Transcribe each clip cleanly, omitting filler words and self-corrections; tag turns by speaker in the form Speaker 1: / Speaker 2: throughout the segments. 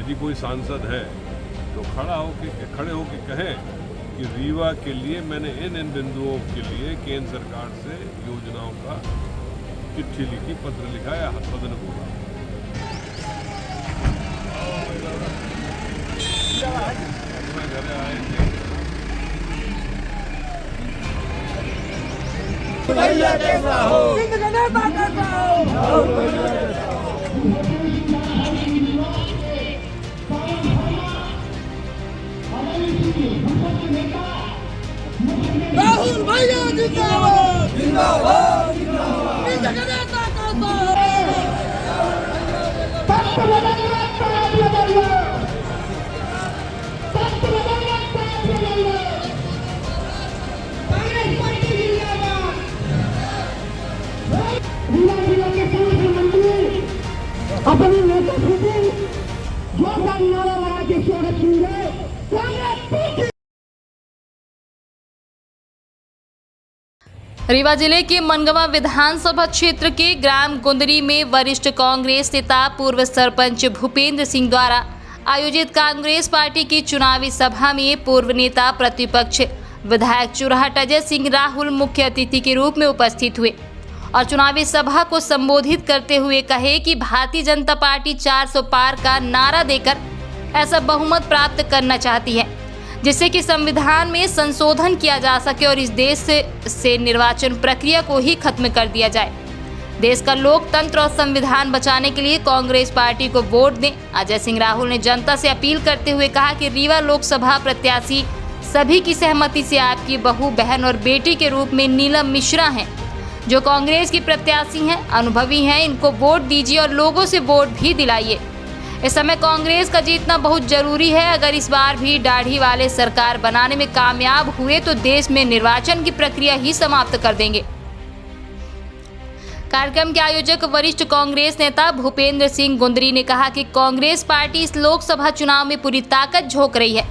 Speaker 1: यदि कोई सांसद है तो खड़े होके कहें कि रीवा के लिए मैंने इन बिंदुओं के लिए केंद्र सरकार से योजनाओं का चिट्ठी लिखी, पत्र लिखा या सदन बोला। घर आएंगे
Speaker 2: राहुल भैया जिंदाबाद जिंदाबाद
Speaker 3: अपनी नेता जो नारा लगा के स्वागत कीजिए।
Speaker 4: रीवा जिले के मनगवा विधानसभा क्षेत्र के ग्राम गुंदरी में वरिष्ठ कांग्रेस नेता पूर्व सरपंच भूपेंद्र सिंह द्वारा आयोजित कांग्रेस पार्टी की चुनावी सभा में पूर्व नेता प्रतिपक्ष विधायक चुरहट अजय सिंह राहुल मुख्य अतिथि के रूप में उपस्थित हुए और चुनावी सभा को संबोधित करते हुए कहे कि भारतीय जनता पार्टी 400 पार का नारा देकर ऐसा बहुमत प्राप्त करना चाहती है जिससे कि संविधान में संशोधन किया जा सके और इस देश से निर्वाचन प्रक्रिया को ही खत्म कर दिया जाए। देश का लोकतंत्र और संविधान बचाने के लिए कांग्रेस पार्टी को वोट दें। अजय सिंह राहुल ने जनता से अपील करते हुए कहा कि रीवा लोकसभा प्रत्याशी सभी की सहमति से आपकी बहू, बहन और बेटी के रूप में नीलम मिश्रा हैं, जो कांग्रेस की प्रत्याशी हैं, अनुभवी हैं। इनको वोट दीजिए और लोगों से वोट भी दिलाइए। इस समय कांग्रेस का जीतना बहुत जरूरी है। अगर इस बार भी दाढ़ी वाले सरकार बनाने में कामयाब हुए तो देश में निर्वाचन की प्रक्रिया ही समाप्त कर देंगे। कार्यक्रम के आयोजक वरिष्ठ कांग्रेस नेता भूपेंद्र सिंह गुंदरी ने कहा कि कांग्रेस पार्टी इस लोकसभा चुनाव में पूरी ताकत झोंक रही है।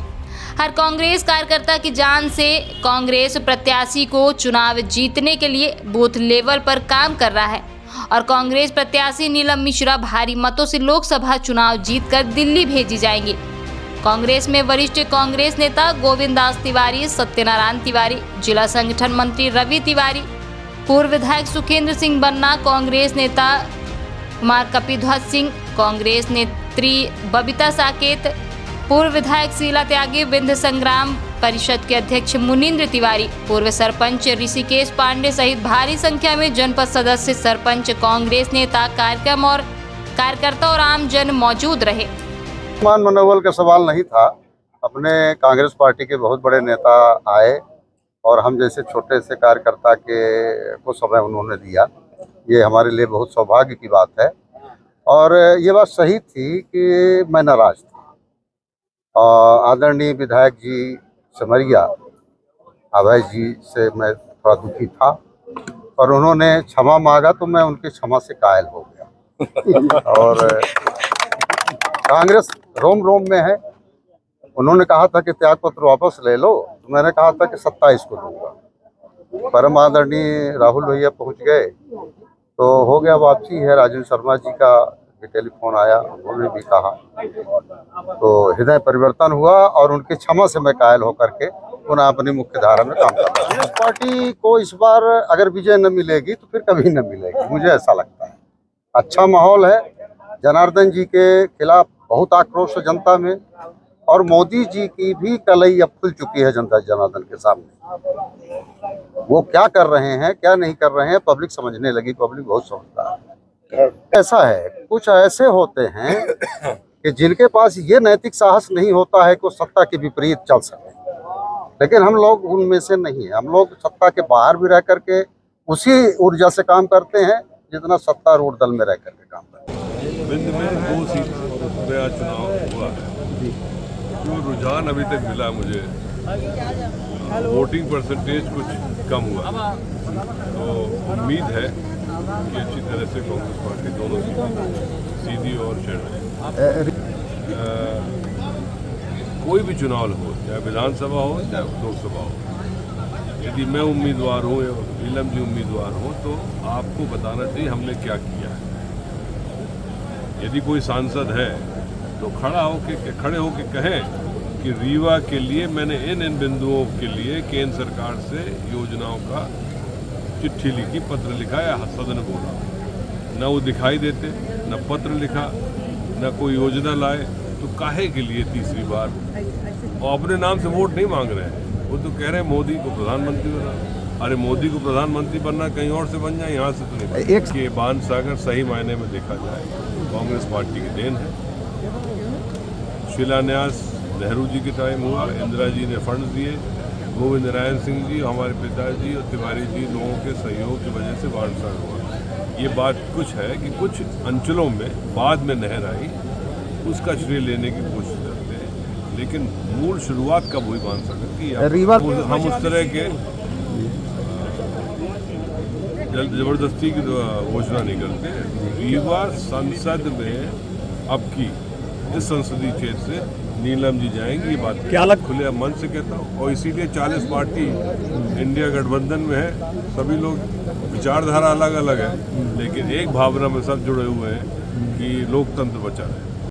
Speaker 4: हर कांग्रेस कार्यकर्ता की जान से कांग्रेस प्रत्याशी को चुनाव जीतने के लिए बूथ लेवल पर काम कर रहा है और कांग्रेस प्रत्याशी नीलम मिश्रा भारी मतों से लोकसभा चुनाव जीतकर दिल्ली भेजी जाएंगी। कांग्रेस में वरिष्ठ कांग्रेस नेता गोविंद दास तिवारी, सत्यनारायण तिवारी, जिला संगठन मंत्री रवि तिवारी, पूर्व विधायक सुखेंद्र सिंह बन्ना, कांग्रेस नेता कुमार कपिध्वज सिंह, कांग्रेस नेत्री बबीता साकेत, पूर्व विधायक शीला त्यागी, विंध्य संग्राम परिषद के अध्यक्ष मुनीन्द्र तिवारी, पूर्व सरपंच ऋषिकेश पांडे सहित भारी संख्या में जनपद सदस्य, सरपंच, कांग्रेस नेता, कार्यक्रम और कार्यकर्ता और आम जन मौजूद रहे।
Speaker 5: मान मनोबल का सवाल नहीं था। अपने कांग्रेस पार्टी के बहुत बड़े नेता आए और हम जैसे छोटे से कार्यकर्ता को समय उन्होंने दिया। ये हमारे लिए बहुत सौभाग्य की बात है और ये बात सही थी कि मैं नाराज था। आदरणीय विधायक जी समरिया अभय जी से मैं थोड़ा दुखी था और उन्होंने क्षमा मांगा तो मैं उनकी क्षमा से कायल हो गया। और कांग्रेस रोम रोम में है। उन्होंने कहा था कि त्यागपत्र वापस ले लो, तो मैंने कहा था कि 27 को दूंगा। परम आदरणीय राहुल भैया पहुंच गए तो हो गया वापसी है। राजेंद्र शर्मा जी का भी टेलीफोन आया, उन्होंने भी कहा, तो हृदय परिवर्तन हुआ और उनकी क्षमा से मैं कायल होकर के पुनः अपनी मुख्य धारा में काम कर रहा हूँ। पार्टी को इस बार अगर विजय न मिलेगी तो फिर कभी न मिलेगी, मुझे ऐसा लगता है। अच्छा माहौल है। जनार्दन जी के खिलाफ बहुत आक्रोश है जनता में और मोदी जी की भी कलई अब खुल चुकी है जनता जनार्दन के सामने। वो क्या कर रहे हैं, क्या नहीं कर रहे हैं, पब्लिक समझने लगी। पब्लिक बहुत समझदार है। ऐसा है, कुछ ऐसे होते हैं कि जिनके पास ये नैतिक साहस नहीं होता है कि सत्ता के विपरीत चल सके, लेकिन हम लोग उनमें से नहीं है। हम लोग सत्ता के बाहर भी रह करके उसी ऊर्जा से काम करते हैं जितना सत्तारूढ़ दल में रह करके काम करते हैं।
Speaker 1: विंध्य में 2 सीट नया चुनाव हुआ है। जो रुझान अभी तक मिला मुझे, वोटिंग परसेंटेज कुछ कम हुआ, तो उम्मीद है कि अच्छी तरह से कांग्रेस पार्टी दोनों सीधी और चढ़। कोई भी चुनाव हो, चाहे विधानसभा हो चाहे लोकसभा हो, यदि मैं उम्मीदवार हूँ या नीलम जी उम्मीदवार हो तो आपको बताना चाहिए हमने क्या किया है। यदि कोई सांसद है तो खड़े होके कहें कि रीवा के लिए मैंने इन बिंदुओं के लिए केंद्र सरकार से योजनाओं का चिट्ठी लिखी, पत्र लिखा या सदन बोला। न वो दिखाई देते, न पत्र लिखा, न कोई योजना लाए, तो काहे के लिए तीसरी बार? और अपने नाम से वोट नहीं मांग रहे हैं, वो तो कह रहे हैं मोदी को प्रधानमंत्री बना। अरे मोदी को प्रधानमंत्री बनना कहीं और से बन जाए, यहाँ से तो नहीं। एक ये बाण सागर सही मायने में देखा जाए कांग्रेस पार्टी की देन है। शिलान्यास नेहरू जी के टाइम हुआ, इंदिरा जी ने फंड दिए, गोविंद नारायण सिंह जी, हमारे पिताजी और तिवारी जी लोगों के सहयोग की वजह से बाण सागर हुआ। ये बात कुछ है कि कुछ अंचलों में बाद में नहर आई, उसका श्रेय लेने की कोशिश करते हैं, लेकिन मूल शुरुआत कब हुई बाण सागर की? हम उस तरह के जबरदस्ती की घोषणा नहीं करते। रीवा संसद में अब की इस संसदीय क्षेत्र से नीलम जी जाएंगी, ये बात क्या अलग खुले मन से कहता हूँ। और इसीलिए 40 पार्टी इंडिया गठबंधन में है, सभी लोग विचारधारा अलग अलग है, लेकिन एक भावना में सब जुड़े हुए हैं कि लोकतंत्र बचा रहे।